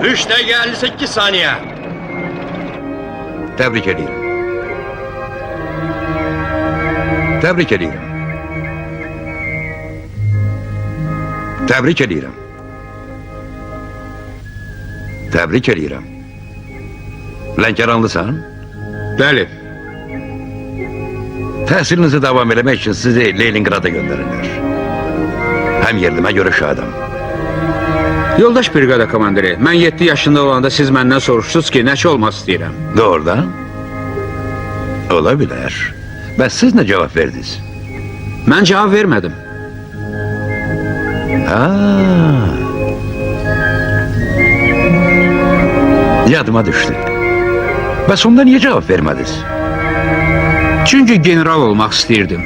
3 dəqiqə 58 saniyə. Təbrik edirəm. Təbrik edirəm. Təbrik edirəm. Təbrik edirəm. Lənkəranlısan? Bəli. Təhsilinizi davam eləmək üçün sizi Leningrada göndərirlər. Həm yerlimə görə şadam. Yoldaş brigada komandiri, mən 7 yaşında olanda siz məndən soruşdunuz ki, nəçə olmaq istəyirəm. Doğrudan? Ola bilər. Bəs siz nə cavab verdiniz? Mən cavab vermədim. Yadıma düşdü. Bəs onda niyə cavab vermədiniz? Çünki general olmaq istəyirdim.